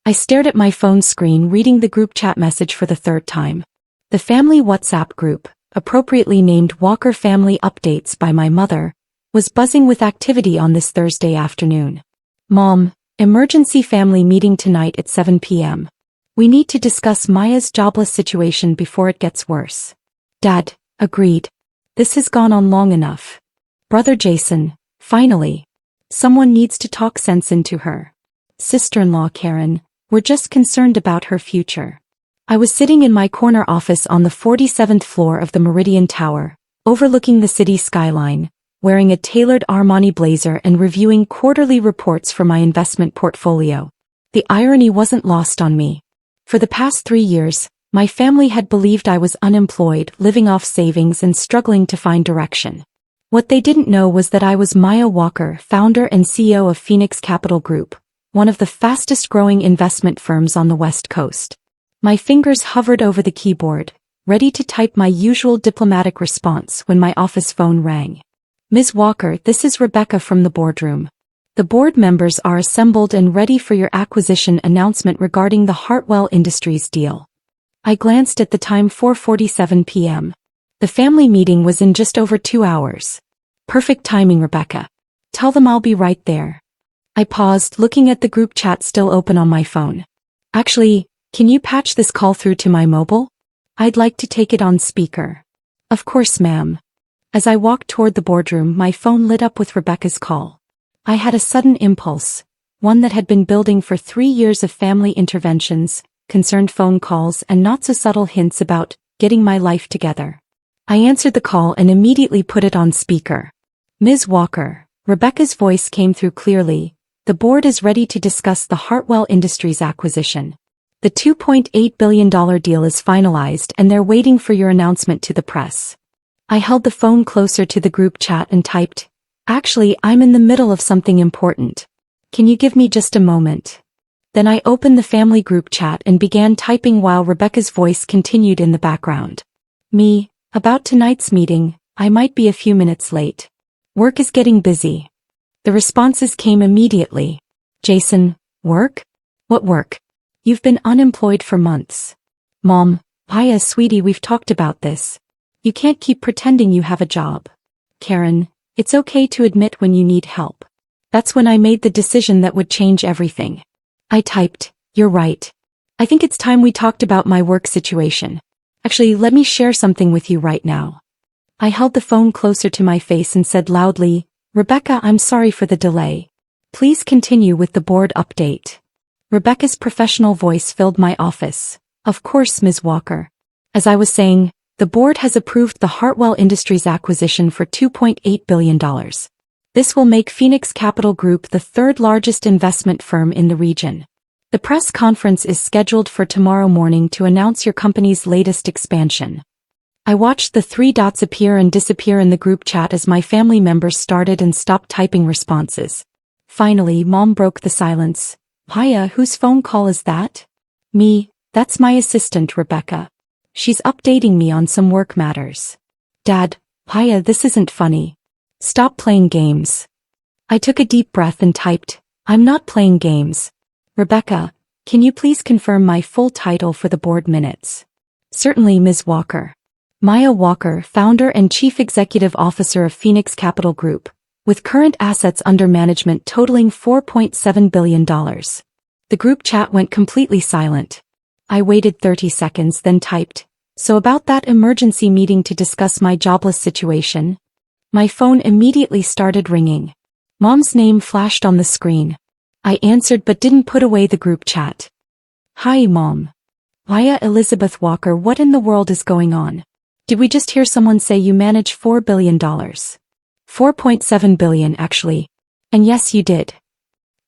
I stared at my phone screen reading the group chat message for the third time. The family WhatsApp group, appropriately named Walker Family Updates by my mother, was buzzing with activity on this Thursday afternoon. Mom, emergency family meeting tonight at 7 p.m. We need to discuss Maya's jobless situation before it gets worse. Dad, agreed. This has gone on long enough. Brother Jason, finally. Someone needs to talk sense into her. Sister-in-law Karen, we're just concerned about her future. I was sitting in my corner office on the 47th floor of the Meridian Tower, overlooking the city skyline, wearing a tailored Armani blazer and reviewing quarterly reports for my investment portfolio. The irony wasn't lost on me. For the past 3 years, my family had believed I was unemployed, living off savings and struggling to find direction. What they didn't know was that I was Maya Walker, founder and CEO of Phoenix Capital Group, one of the fastest-growing investment firms on the West Coast. My fingers hovered over the keyboard, ready to type my usual diplomatic response when my office phone rang. Ms. Walker, this is Rebecca from the boardroom. The board members are assembled and ready for your acquisition announcement regarding the Hartwell Industries deal. I glanced at the time, 4:47 p.m. The family meeting was in just over 2 hours. Perfect timing, Rebecca. Tell them I'll be right there. I paused, looking at the group chat still open on my phone. Actually, can you patch this call through to my mobile? I'd like to take it on speaker. Of course, ma'am. As I walked toward the boardroom, my phone lit up with Rebecca's call. I had a sudden impulse, one that had been building for 3 years of family interventions, concerned phone calls and not-so-subtle hints about getting my life together. I answered the call and immediately put it on speaker. Ms. Walker, Rebecca's voice came through clearly. The board is ready to discuss the Hartwell Industries acquisition. The $2.8 billion deal is finalized and they're waiting for your announcement to the press. I held the phone closer to the group chat and typed, "Actually, I'm in the middle of something important. Can you give me just a moment?" Then I opened the family group chat and began typing while Rebecca's voice continued in the background. Me, about tonight's meeting, I might be a few minutes late. Work is getting busy. The responses came immediately. Jason, work? What work? You've been unemployed for months. Mom, Maya, sweetie, we've talked about this. You can't keep pretending you have a job. Karen, it's okay to admit when you need help. That's when I made the decision that would change everything. I typed, "You're right. I think it's time we talked about my work situation. Actually, let me share something with you right now." I held the phone closer to my face and said loudly, "Rebecca, I'm sorry for the delay. Please continue with the board update." Rebecca's professional voice filled my office. "Of course, Ms. Walker. As I was saying, the board has approved the Hartwell Industries acquisition for $2.8 billion. This will make Phoenix Capital Group the third largest investment firm in the region. The press conference is scheduled for tomorrow morning to announce your company's latest expansion." I watched the 3 dots appear and disappear in the group chat as my family members started and stopped typing responses. Finally, Mom broke the silence. "Maya, whose phone call is that?" "Me, that's my assistant, Rebecca. She's updating me on some work matters." "Dad, Maya, this isn't funny. Stop playing games." I took a deep breath and typed, "I'm not playing games. Rebecca, can you please confirm my full title for the board minutes?" "Certainly, Ms. Walker. Maya Walker, founder and chief executive officer of Phoenix Capital Group, with current assets under management totaling $4.7 billion. The group chat went completely silent. I waited 30 seconds, then typed, "So about that emergency meeting to discuss my jobless situation?" My phone immediately started ringing. Mom's name flashed on the screen. I answered but didn't put away the group chat. "Hi, Mom. Maya Elizabeth Walker, what in the world is going on? Did we just hear someone say you manage $4 billion? $4.7 billion, actually. And yes, you did.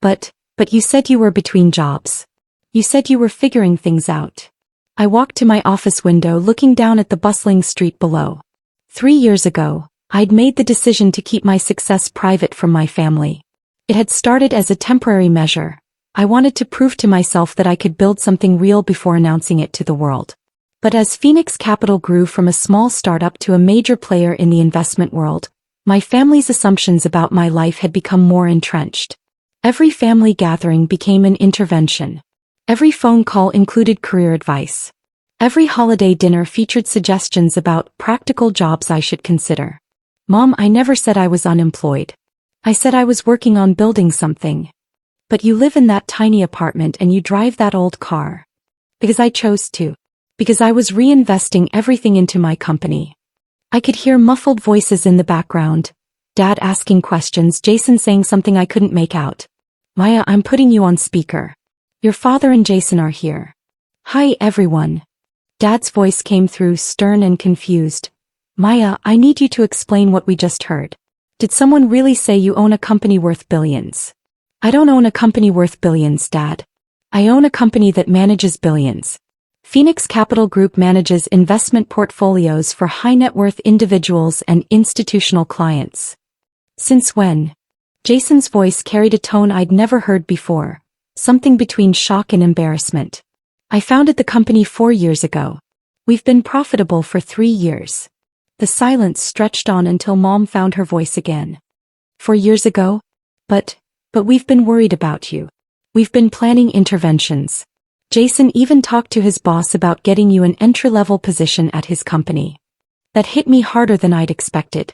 But you said you were between jobs. You said you were figuring things out." I walked to my office window, looking down at the bustling street below. 3 years ago, I'd made the decision to keep my success private from my family. It had started as a temporary measure. I wanted to prove to myself that I could build something real before announcing it to the world. But as Phoenix Capital grew from a small startup to a major player in the investment world, my family's assumptions about my life had become more entrenched. Every family gathering became an intervention. Every phone call included career advice. Every holiday dinner featured suggestions about practical jobs I should consider. Mom, I never said I was unemployed. I said I was working on building something. But you live in that tiny apartment and you drive that old car. Because I chose to. Because I was reinvesting everything into my company. I could hear muffled voices in the background. Dad asking questions, Jason saying something I couldn't make out. Maya, I'm putting you on speaker. Your father and Jason are here. Hi, everyone. Dad's voice came through, stern and confused. Maya, I need you to explain what we just heard. Did someone really say you own a company worth billions? I don't own a company worth billions, Dad. I own a company that manages billions. Phoenix Capital Group manages investment portfolios for high-net-worth individuals and institutional clients. Since when? Jason's voice carried a tone I'd never heard before, something between shock and embarrassment. I founded the company 4 years ago. We've been profitable for 3 years. The silence stretched on until Mom found her voice again. 4 years ago? But we've been worried about you. We've been planning interventions. Jason even talked to his boss about getting you an entry-level position at his company. That hit me harder than I'd expected.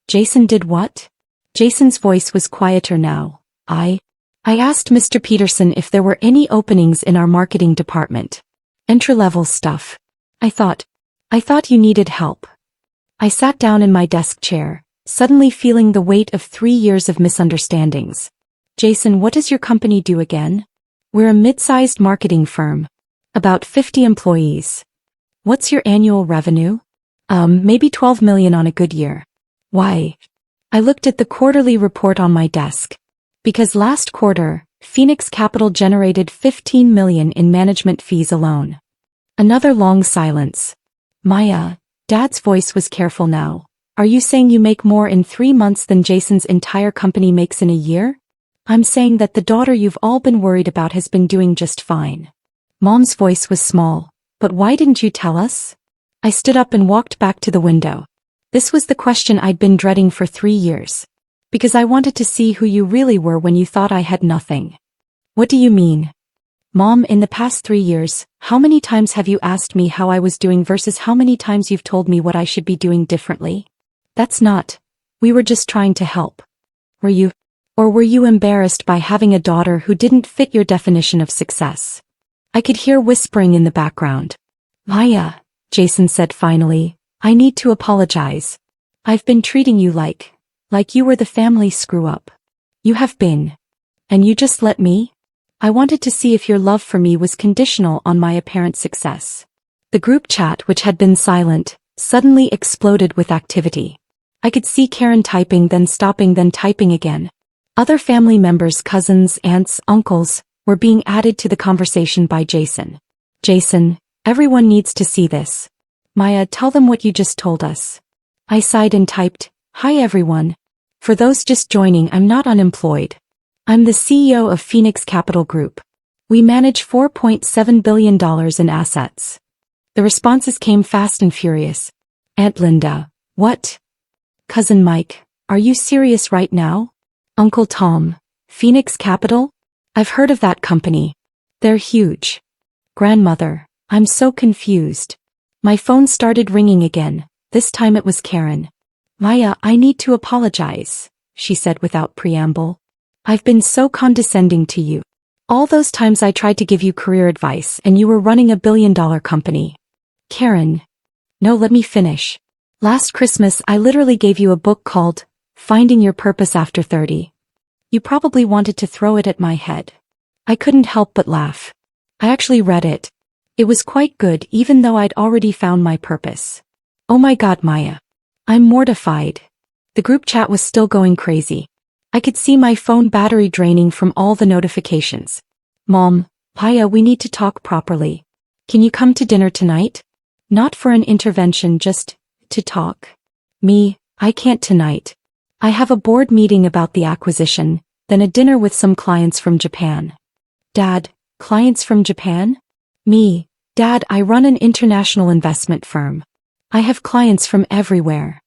Jason did what? Jason's voice was quieter now. I asked Mr. Peterson if there were any openings in our marketing department. Entry-level stuff. I thought you needed help. I sat down in my desk chair, suddenly feeling the weight of 3 years of misunderstandings. Jason, what does your company do again? We're a mid-sized marketing firm. About 50 employees. What's your annual revenue? Maybe 12 million on a good year. Why? I looked at the quarterly report on my desk. Because last quarter, Phoenix Capital generated 15 million in management fees alone. Another long silence. Maya, Dad's voice was careful now. Are you saying you make more in 3 months than Jason's entire company makes in a year? I'm saying that the daughter you've all been worried about has been doing just fine. Mom's voice was small. But why didn't you tell us? I stood up and walked back to the window. This was the question I'd been dreading for 3 years. Because I wanted to see who you really were when you thought I had nothing. What do you mean? Mom, in the past 3 years, how many times have you asked me how I was doing versus how many times you've told me what I should be doing differently? That's not. We were just trying to help. Were you? Or were you embarrassed by having a daughter who didn't fit your definition of success? I could hear whispering in the background. Maya, Jason said finally, I need to apologize. I've been treating you like you were the family screw-up. You have been. And you just let me? I wanted to see if your love for me was conditional on my apparent success. The group chat, which had been silent, suddenly exploded with activity. I could see Karen typing, then stopping, then typing again. Other family members, cousins, aunts, uncles, were being added to the conversation by Jason. Jason, everyone needs to see this. Maya, tell them what you just told us. I sighed and typed, Hi everyone. For those just joining, I'm not unemployed. I'm the CEO of Phoenix Capital Group. We manage $4.7 billion in assets. The responses came fast and furious. Aunt Linda, what? Cousin Mike, are you serious right now? Uncle Tom, Phoenix Capital? I've heard of that company. They're huge. Grandmother, I'm so confused. My phone started ringing again. This time it was Karen. Maya, I need to apologize, she said without preamble. I've been so condescending to you. All those times I tried to give you career advice and you were running a billion-dollar company. Karen. No, let me finish. Last Christmas I literally gave you a book called Finding Your Purpose After 30. You probably wanted to throw it at my head. I couldn't help but laugh. I actually read it. It was quite good even though I'd already found my purpose. Oh my God, Maya. I'm mortified. The group chat was still going crazy. I could see my phone battery draining from all the notifications. Mom, Maya, we need to talk properly. Can you come to dinner tonight? Not for an intervention, just to talk. Me, I can't tonight. I have a board meeting about the acquisition, then a dinner with some clients from Japan. Dad, clients from Japan? Me, Dad, I run an international investment firm. I have clients from everywhere.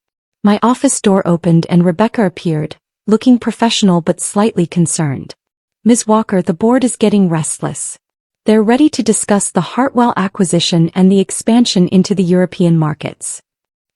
My office door opened and Rebecca appeared, looking professional but slightly concerned. Ms. Walker, the board is getting restless. They're ready to discuss the Hartwell acquisition and the expansion into the European markets.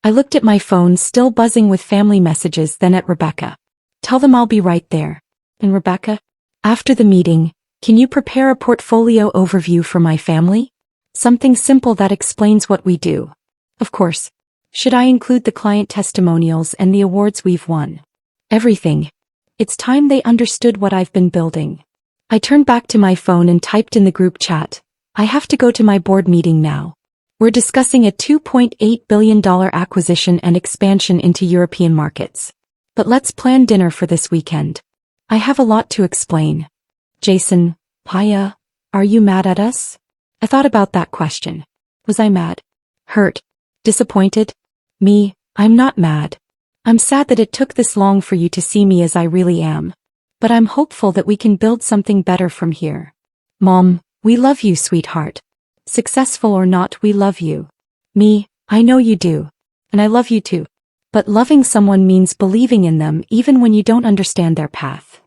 I looked at my phone, still buzzing with family messages, then at Rebecca. Tell them I'll be right there. And Rebecca? After the meeting, can you prepare a portfolio overview for my family? Something simple that explains what we do. Of course. Should I include the client testimonials and the awards we've won? Everything. It's time they understood what I've been building. I turned back to my phone and typed in the group chat. I have to go to my board meeting now. We're discussing a $2.8 billion acquisition and expansion into European markets. But let's plan dinner for this weekend. I have a lot to explain. Jason, Paya, are you mad at us? I thought about that question. Was I mad? Hurt? Disappointed? Me, I'm not mad. I'm sad that it took this long for you to see me as I really am. But I'm hopeful that we can build something better from here. Mom, we love you, sweetheart. Successful or not, we love you. Me, I know you do. And I love you too. But loving someone means believing in them even when you don't understand their path.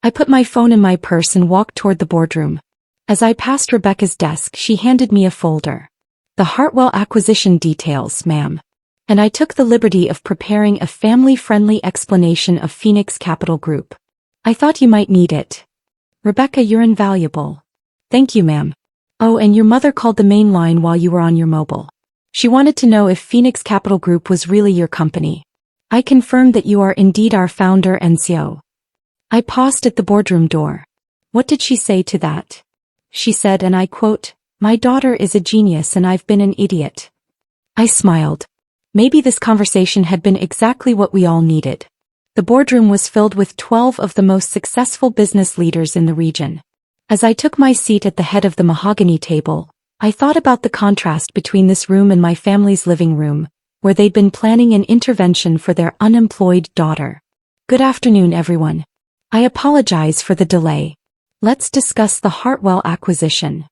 I put my phone in my purse and walked toward the boardroom. As I passed Rebecca's desk, she handed me a folder. The Hartwell acquisition details, ma'am. And I took the liberty of preparing a family-friendly explanation of Phoenix Capital Group. I thought you might need it. Rebecca, you're invaluable. Thank you, ma'am. Oh, and your mother called the main line while you were on your mobile. She wanted to know if Phoenix Capital Group was really your company. I confirmed that you are indeed our founder and CEO. I paused at the boardroom door. What did she say to that? She said, and I quote, "My daughter is a genius and I've been an idiot." I smiled. Maybe this conversation had been exactly what we all needed. The boardroom was filled with 12 of the most successful business leaders in the region. As I took my seat at the head of the mahogany table, I thought about the contrast between this room and my family's living room, where they'd been planning an intervention for their unemployed daughter. Good afternoon, everyone. I apologize for the delay. Let's discuss the Hartwell acquisition.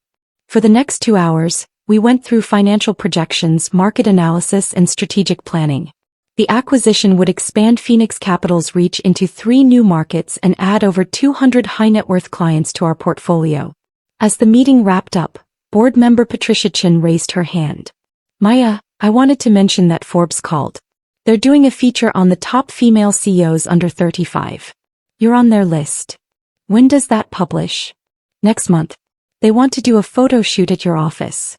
For the next 2 hours, we went through financial projections, market analysis, and strategic planning. The acquisition would expand Phoenix Capital's reach into 3 new markets and add over 200 high-net-worth clients to our portfolio. As the meeting wrapped up, board member Patricia Chin raised her hand. Maya, I wanted to mention that Forbes called. They're doing a feature on the top female CEOs under 35. You're on their list. When does that publish? Next month. They want to do a photo shoot at your office.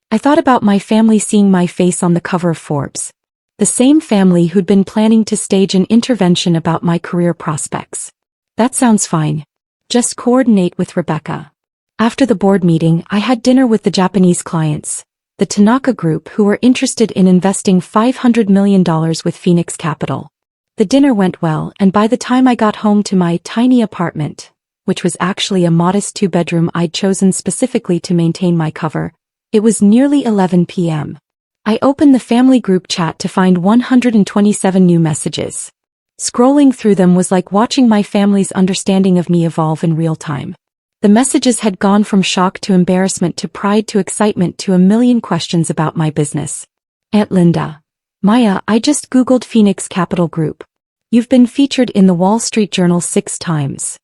I thought about my family seeing my face on the cover of Forbes. The same family who'd been planning to stage an intervention about my career prospects. That sounds fine. Just coordinate with Rebecca. After the board meeting, I had dinner with the Japanese clients, the Tanaka Group, who were interested in investing $500 million with Phoenix Capital. The dinner went well, and by the time I got home to my tiny apartment, which was actually a modest 2-bedroom I'd chosen specifically to maintain my cover, it was nearly 11 p.m. I opened the family group chat to find 127 new messages. Scrolling through them was like watching my family's understanding of me evolve in real time. The messages had gone from shock to embarrassment to pride to excitement to a million questions about my business. Aunt Linda. Maya, I just Googled Phoenix Capital Group. You've been featured in the Wall Street Journal 6 times.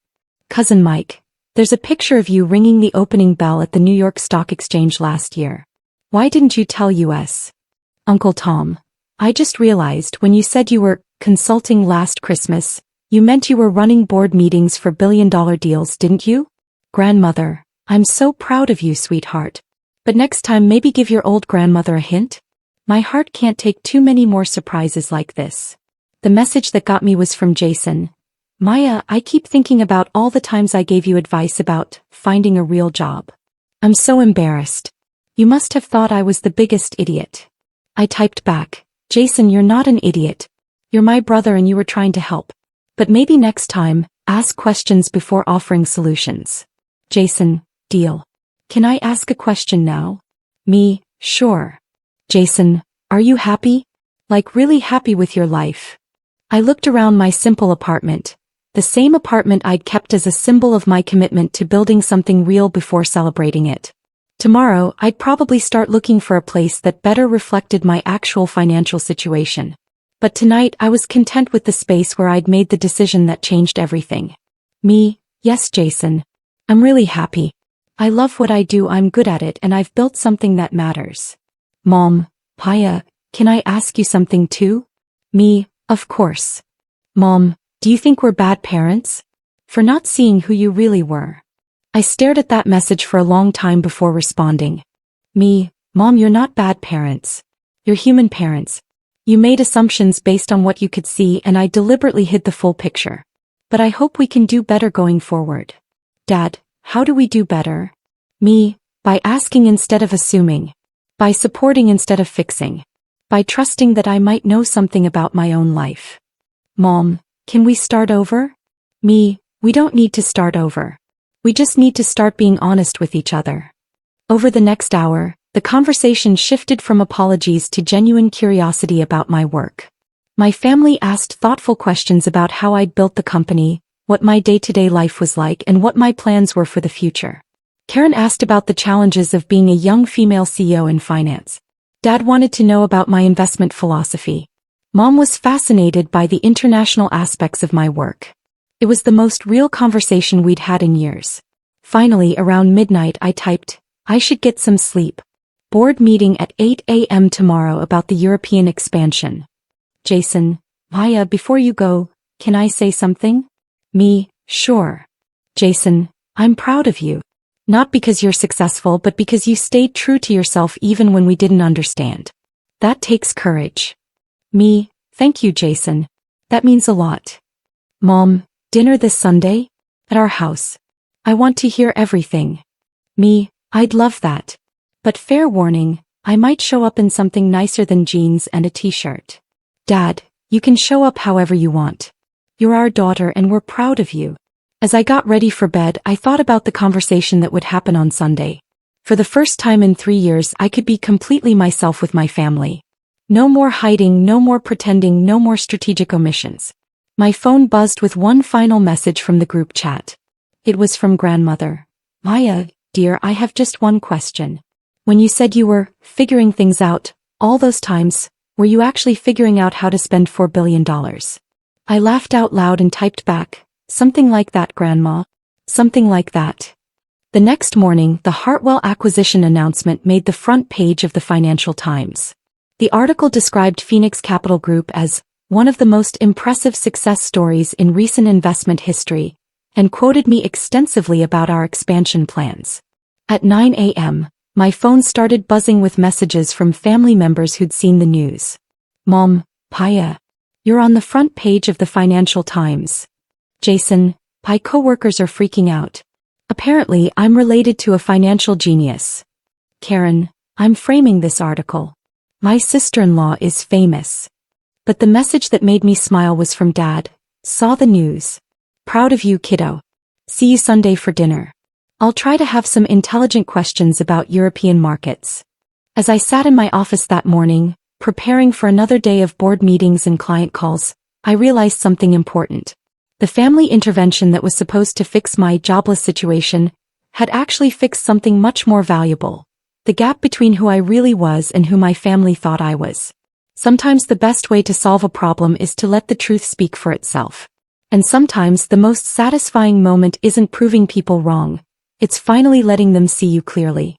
Cousin Mike. There's a picture of you ringing the opening bell at the New York Stock Exchange last year. Why didn't you tell us? Uncle Tom. I just realized when you said you were consulting last Christmas, you meant you were running board meetings for billion-dollar deals, didn't you? Grandmother. I'm so proud of you, sweetheart. But next time maybe give your old grandmother a hint? My heart can't take too many more surprises like this. The message that got me was from Jason. Maya, I keep thinking about all the times I gave you advice about finding a real job. I'm so embarrassed. You must have thought I was the biggest idiot. I typed back, Jason, you're not an idiot. You're my brother and you were trying to help. But maybe next time, ask questions before offering solutions. Jason, deal. Can I ask a question now? Me, sure. Jason, are you happy? Like really happy with your life? I looked around my simple apartment, the same apartment I'd kept as a symbol of my commitment to building something real before celebrating it. Tomorrow, I'd probably start looking for a place that better reflected my actual financial situation. But tonight I was content with the space where I'd made the decision that changed everything. Me, yes Jason. I'm really happy. I love what I do, I'm good at it, and I've built something that matters. Mom, Paya, can I ask you something too? Me, of course. Mom, do you think we're bad parents? For not seeing who you really were. I stared at that message for a long time before responding. Me, Mom, you're not bad parents. You're human parents. You made assumptions based on what you could see, and I deliberately hid the full picture. But I hope we can do better going forward. Dad, how do we do better? Me, by asking instead of assuming. By supporting instead of fixing. By trusting that I might know something about my own life. Mom, can we start over? Me, we don't need to start over. We just need to start being honest with each other. Over the next hour, the conversation shifted from apologies to genuine curiosity about my work. My family asked thoughtful questions about how I'd built the company, what my day-to-day life was like, and what my plans were for the future. Karen asked about the challenges of being a young female CEO in finance. Dad wanted to know about my investment philosophy. Mom was fascinated by the international aspects of my work. It was the most real conversation we'd had in years. Finally, around midnight, I typed, I should get some sleep. Board meeting at 8 a.m. tomorrow about the European expansion. Jason, Maya, before you go, can I say something? Me, sure. Jason, I'm proud of you. Not because you're successful, but because you stayed true to yourself even when we didn't understand. That takes courage. Me, thank you, Jason. That means a lot. Mom, dinner this Sunday? At our house. I want to hear everything. Me, I'd love that. But fair warning, I might show up in something nicer than jeans and a t-shirt. Dad, you can show up however you want. You're our daughter and we're proud of you. As I got ready for bed, I thought about the conversation that would happen on Sunday. For the first time in 3 years, I could be completely myself with my family. No more hiding, no more pretending, no more strategic omissions. My phone buzzed with one final message from the group chat. It was from grandmother. Maya, dear, I have just one question. When you said you were figuring things out, all those times, were you actually figuring out how to spend $4 billion? I laughed out loud and typed back, something like that, Grandma. Something like that. The next morning, the Hartwell acquisition announcement made the front page of the Financial Times. The article described Phoenix Capital Group as one of the most impressive success stories in recent investment history, and quoted me extensively about our expansion plans. At 9 a.m., my phone started buzzing with messages from family members who'd seen the news. Mom, Paya, you're on the front page of the Financial Times. Jason, my coworkers are freaking out. Apparently, I'm related to a financial genius. Karen, I'm framing this article. My sister-in-law is famous. But the message that made me smile was from Dad. Saw the news. Proud of you, kiddo. See you Sunday for dinner. I'll try to have some intelligent questions about European markets. As I sat in my office that morning, preparing for another day of board meetings and client calls, I realized something important. The family intervention that was supposed to fix my jobless situation had actually fixed something much more valuable. The gap between who I really was and who my family thought I was. Sometimes the best way to solve a problem is to let the truth speak for itself. And sometimes the most satisfying moment isn't proving people wrong. It's finally letting them see you clearly.